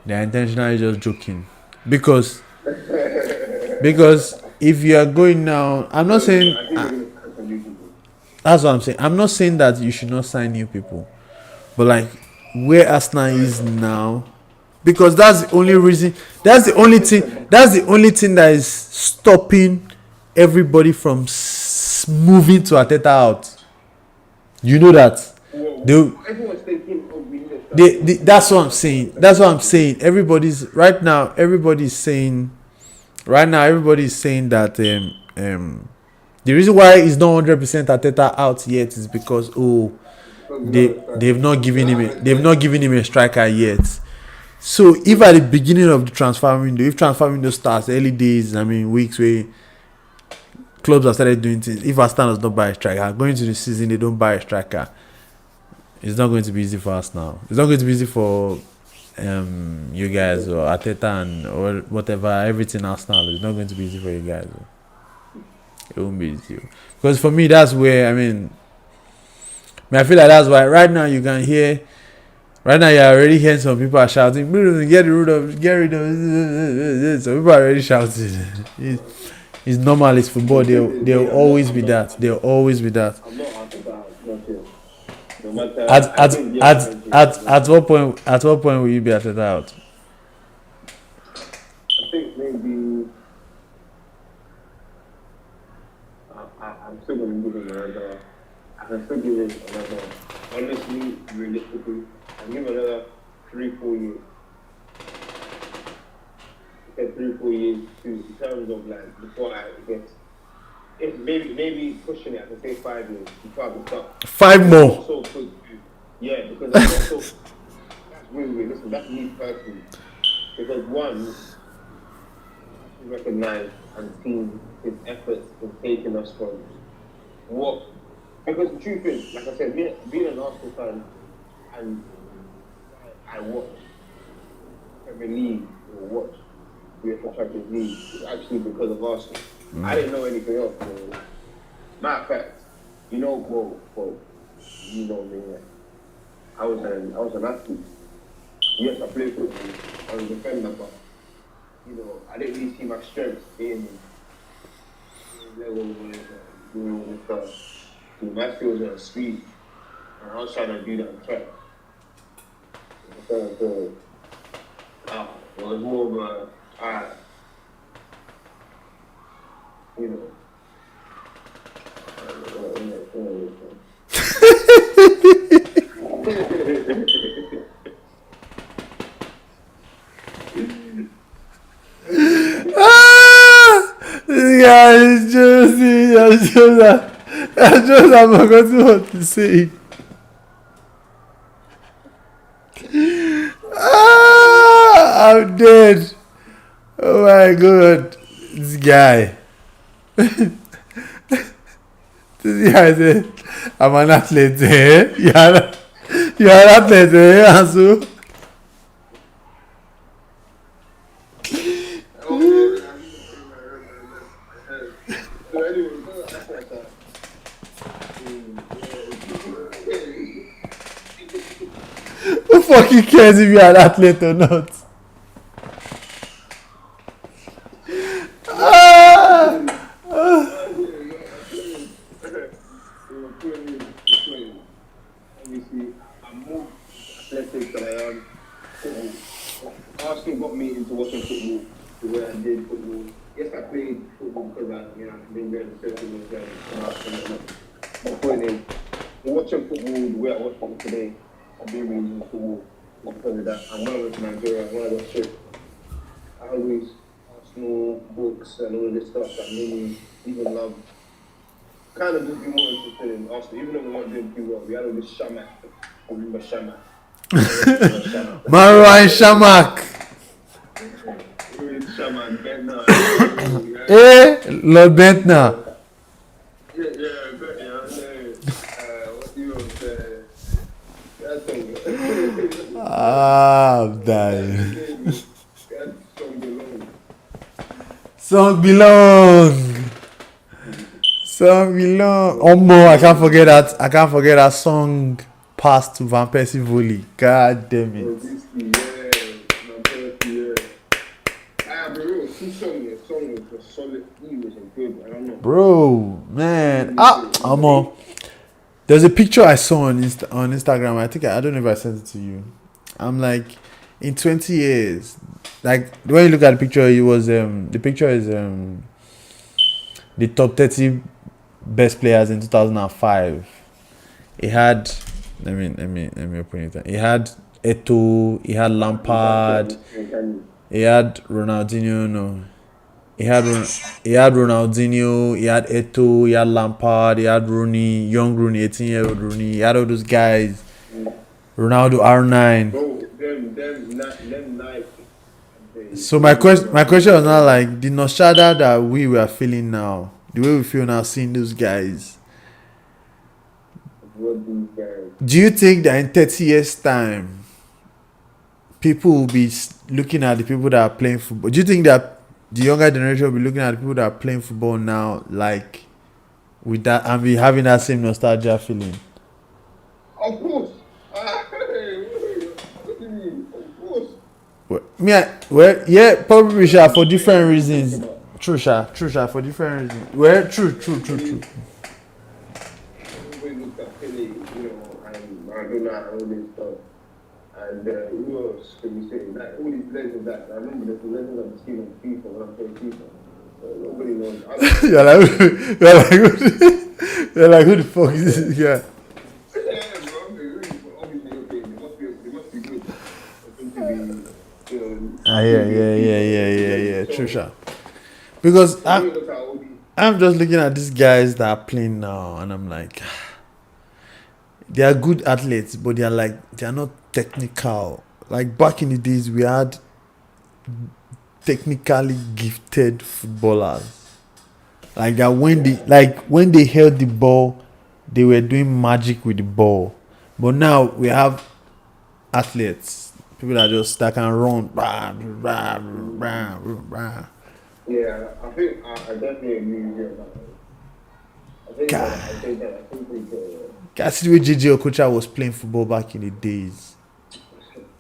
they're intentionally just joking. Because if you are going now, I'm not saying that's what I'm saying. I'm not saying that you should not sign new people, but like where Arsenal is now, because that's the only reason. That's the only thing that is stopping everybody from moving to Arteta out. You know that. Everyone's thinking, that's what I'm saying. Everybody's saying that the reason why it's not 100% Arteta out yet is because they've not given him a striker yet. So if at the beginning of the transfer window starts early days, weeks where clubs have started doing things, if Arsenal does not buy a striker, going to the season they don't buy a striker, it's not going to be easy for us now. It's not going to be easy for you guys or Arteta or whatever, everything Arsenal. It's not going to be easy for you guys. It won't be easy. Because for me, that's where, I feel like that's why right now you can hear, right now you're already hearing some people are shouting, get rid of, so people are already shouting. It's normal, it's football, they'll always be that. I'm not Arteta. No matter, at what point will you be Arteta out? I think maybe I'm still going to give him another. I can still give him another. Honestly, realistically, I'll give him another 3-4 years. I said 3-4 years in terms of like before I get. If maybe pushing it, I can say 5 years before I can start. 5 more. So quick, yeah, because I'm also that's really listen. That's me personally. Because one, I recognize and seen his efforts in taking us from what. Because the truth is, like I said, being an Arsenal fan, and I watch Premier League or watch UEFA Champions League, it's actually because of Arsenal. I didn't know anything else. Matter of fact, you know me. I was an athlete. Yes, I played football. I was a defender, but I didn't really see my strengths in level with doing all this stuff. So my skills are speed, and I was trying to do that on track. So, it was more of a, you know. This guy is I forgot what to say. I'm dead. Oh my god. This guy. This guy said, I'm an athlete, eh? You're an athlete, eh? Ansu? Who fucking cares if you're an athlete or not? Arsenal got me into watching football the way I did football. Yes, I played football because I've been very successful. My point is, watching football the way I watch football today, I've been really into football because of that. And when I went to Nigeria, when I got sick, I always Arsenal books and all of this stuff that made me even love. Kind of just be more interested in Arsenal, even though we weren't doing too well. We had all this Shamak. I remember Shamak. Marwan Shamak. Shamak, Bentner. Lord Bentner. I'm dying. Song belong. Oh no, I can't forget that song. Pass to Van Persie volley. God damn it. Bro, man. There's a picture I saw on Instagram. I don't know if I sent it to you. I'm like, in 20 years, like when you look at the picture, the picture is the top 30 best players in 2005. It had, let me open it. It had Eto'o, it had Lampard, it had Ronaldinho. No, it had Ronaldinho, it had Eto'o, it had Lampard, it had Rooney, young Rooney, 18-year-old Rooney. It had all those guys. Ronaldo R9. So my question was not like the nostalgia that we were feeling now, the way we feel now seeing those guys. Do you think that in 30 years' time, people will be looking at the people that are playing football? Do you think that the younger generation will be looking at the people that are playing football now, like with that, and be having that same nostalgia feeling? Of course. Probably for different reasons. True, for different reasons. True. And who else can we say? Like all these legends that I remember there's the legends of the team of FIFA when I played FIFA. Nobody knows. You're like, who the fuck is this guy? Yeah, bro. Obviously, okay, they must be good. Yeah. True. Because I'm just looking at these guys that are playing now, and I'm like, they are good athletes, but they are not technical. Like back in the days, we had technically gifted footballers. Like that when they held the ball, they were doing magic with the ball. But now we have athletes, people that can run. Yeah, I think I definitely agree with you about that. I think that's the way JJ Okocha was playing football back in the days.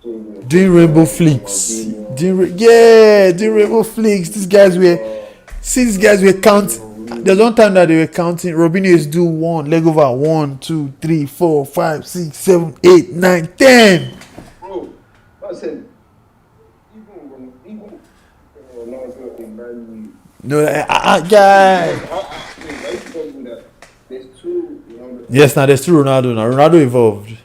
Doing rainbow flicks. Didn't Rainbow Flicks. These guys were counting. There's one time that they were counting. Robinho is do one leg over 1, 2, 3, 4, 5, 6, 7, 8, 9, 10. Bro, I said, even Ronaldo in Man U. No, guy. I used to tell you that there's two Ronaldo. Yes, now there's two Ronaldo. Now Ronaldo evolved.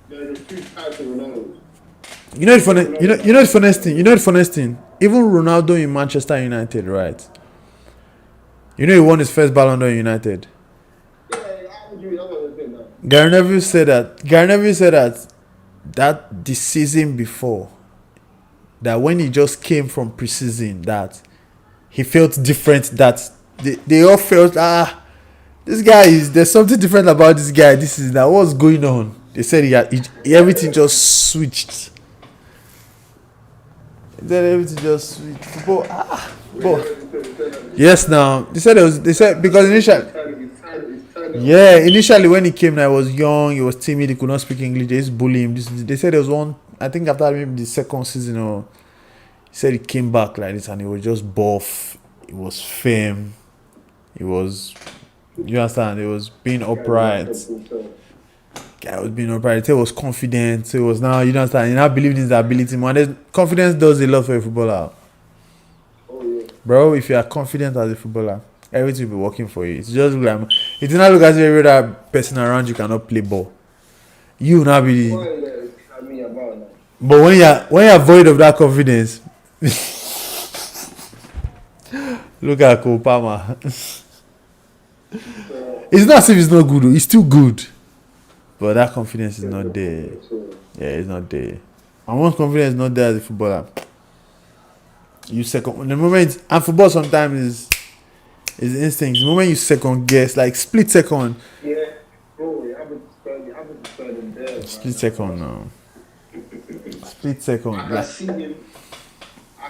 There's two types of Ronaldo. You know the funniest thing. Even Ronaldo in Manchester United, right? You know he won his first Ballon d'Or in United. Yeah, how would you know that? Gary Neville said that the season before, that when he just came from preseason, that he felt different. That they all felt this guy there's something different about this guy. This is that what's going on. They said everything just switched. Yes, now they said because initially when he came, I was young, he was timid, he could not speak English, they used to bully him. They said there was one, I think after maybe the second season, or he said he came back like this and he was just buff, he was firm, he was, you understand, he was being upright. Guy was being upright. He was confident. So he was now, you understand, he now believed in his ability. Man, confidence does a lot for a footballer. Oh, yeah. Bro, if you are confident as a footballer, everything will be working for you. It's just like, it does not look as if every other person around you cannot play ball. You will not be. But when you're void of that confidence, look at Cole Palmer. It's not as if it's not good. It's still good. But that confidence is not there. Yeah, it's not there. And once confidence is not there as a footballer, you second. The moment, and football sometimes is instincts. The moment you second guess, like split second. Yeah, bro, you haven't started there. Split second now. Split second. I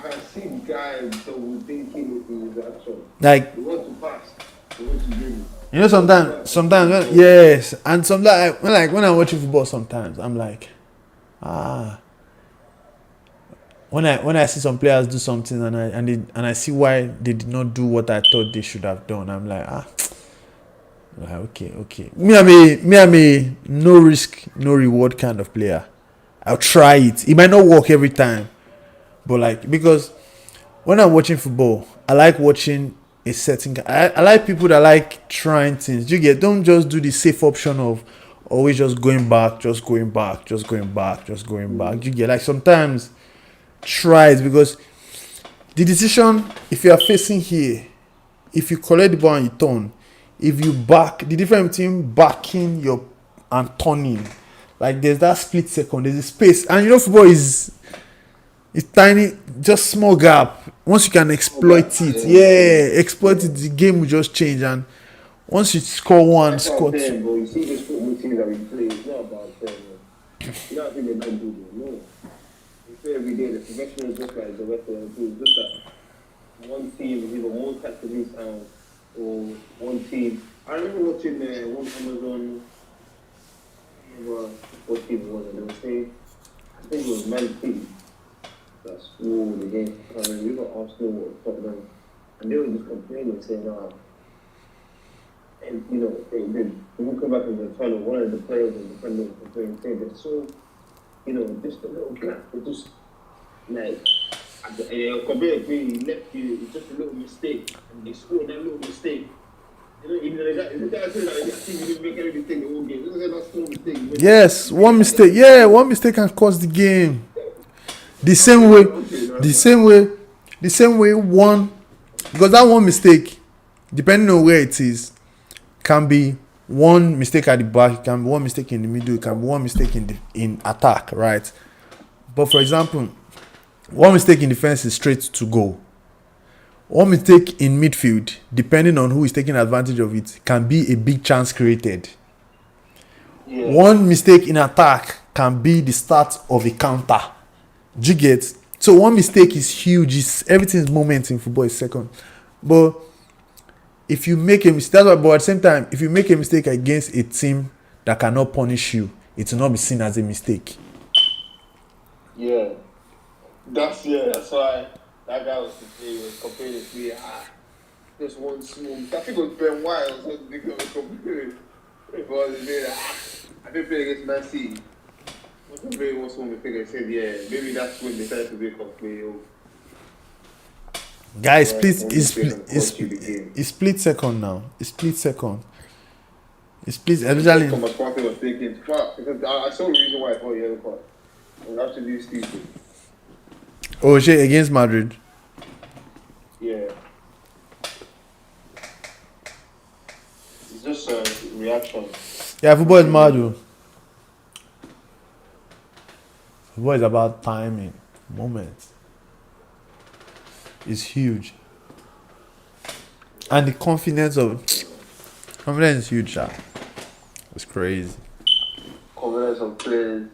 can see guys that will think in his action. Like, they want to pass, they want to dribble. You know, sometimes, yes, and sometimes, when I'm watching football, sometimes I'm like, when I see some players do something and I see why they did not do what I thought they should have done, I'm like, okay. Me, I'm a no risk, no reward kind of player. I'll try it. It might not work every time, but because when I'm watching football, I like watching a certain. I like people that like trying things. Don't just do the safe option of always just going back. You get sometimes try it, because the decision, if you are facing here, if you collect the ball and you turn, if you back, the difference between backing and turning, there's that split second, there's a space, and football is tiny, just small gap. Once you can exploit it, exploit it, the game will just change. And once you score one, score two. Bro, you see this football team that we play, it's not about them. You don't think they don't do it, no. We play every day, the professionals just like the rest of them do. Just that one team is either more tactically sound or one team. I remember watching one Amazon, what team it was, and they were saying, I think it was Man City. That swore the game. We got Arsenal or Tottenham, and they were just complaining, saying, and they will come back in the tunnel. One of the players in the tunnel was complaining, saying they're so, just a little gap. It's just compared to left you, it's just a little mistake, and they scored that little mistake. Yes, one mistake can cost the game. The same way one, because that one mistake, depending on where it is, can be one mistake at the back, it can be one mistake in the middle, it can be one mistake in attack, right? But for example, one mistake in defense is straight to goal. One mistake in midfield, depending on who is taking advantage of it, can be a big chance created. Yeah. One mistake in attack can be the start of a counter. Do you get? So one mistake is huge. Everything's moment in football is second. But if you make a mistake, but at the same time, if you make a mistake against a team that cannot punish you, it will not be seen as a mistake. Yeah. That's why that guy was complaining to me. Just one small. I think it was Ben White or something. They was complaining. I didn't play against Man City. I was complaining one small thing and said, yeah, maybe that's when they started to wake up. Guys, Right, please, it's split second now. It's split second. It's split. Especially. Thomas Partey was thinking, fuck, because I saw the reason why I thought yellow card. It was absolutely stupid. Oh shit! Against Madrid. Yeah. It's just a reaction. Yeah, football is mad, though. Football is about timing, moments. It's huge, and the confidence is huge. It's crazy. Confidence of players.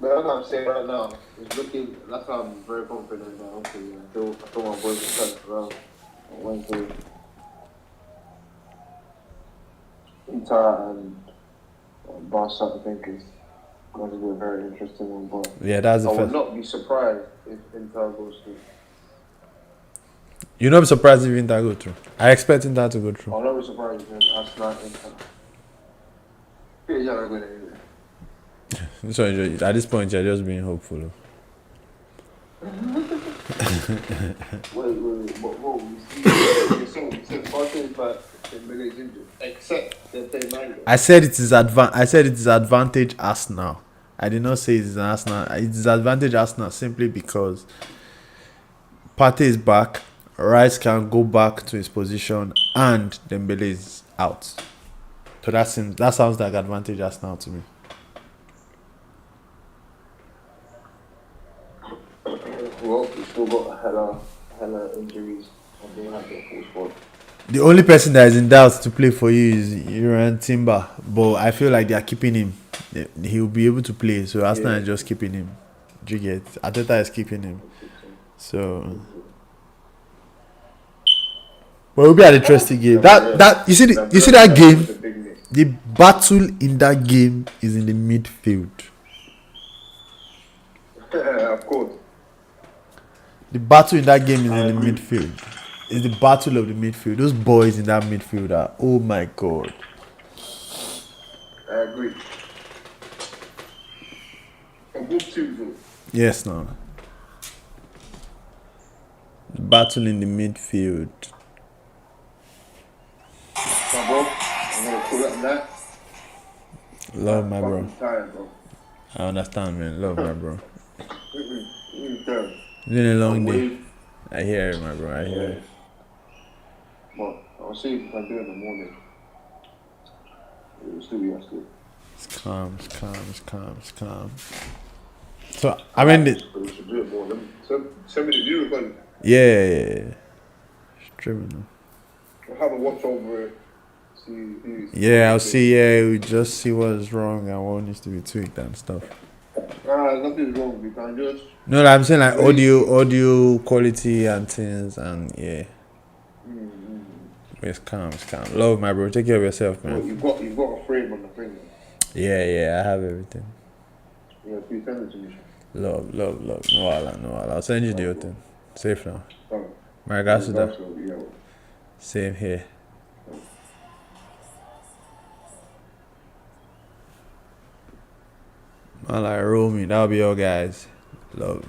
But that's what I'm saying right now. It's looking. That's why I'm very confident that hopefully I feel my boys will turn around on Wednesday. Inter and Barca, I think, is going to be a very interesting one. But Yeah, that's the I would first. not be surprised if Inter goes through. You're not surprised if Inter go through. I expect Inter to go through. I'll not be surprised if Arsenal Inter. PSG are not going anywhere. So at this point, you're just being hopeful. Wait, what? You said Partey is back, Dembele is injured. Except they play Mango. I said it is advantage Arsenal. I did not say it is an Arsenal. It is advantage Arsenal simply because Partey is back, Rice can go back to his position, and Dembele is out. So that sounds like advantage Arsenal to me. Well, we still got hella injuries, and they have their full squad. The only person that is in doubt to play for you is Urian Timber, but I feel like they are keeping him. He will be able to play, so Arsenal is just keeping him. Do you get? Arteta is keeping him. So, but it will be an interesting game. You see that game. The battle in that game is in the midfield. Of course. The battle in that game is in the midfield. It's the battle of the midfield. Those boys in that midfield are, oh my god. I agree. For both teams, though. Yes, no. The battle in the midfield. My bro, I'm gonna pull up that. Love my bro. I'm tired, bro. I understand, man. Love my bro. It's been a long day. I hear it, my bro. I hear it. Well, I'll see if I can do it in the morning. It will still be asleep. It's calm. So, I mean... But we should do it more. Send me the view recording. Yeah. Streaming. I'll have a watch over it. Yeah, I'll see. Yeah, we just see what is wrong and what needs to be tweaked and stuff. Nothing's wrong. We can just. No, I'm saying like audio quality and things, and yeah. It's calm. Love, my bro. Take care of yourself, man. Well, you've got a frame on the thing. Yeah. I have everything. Yeah, please send it to me. Love. No, I'll send you the other thing. Safe now. My regards to that. Same here. I like roll me. That'll be all, guys. Love.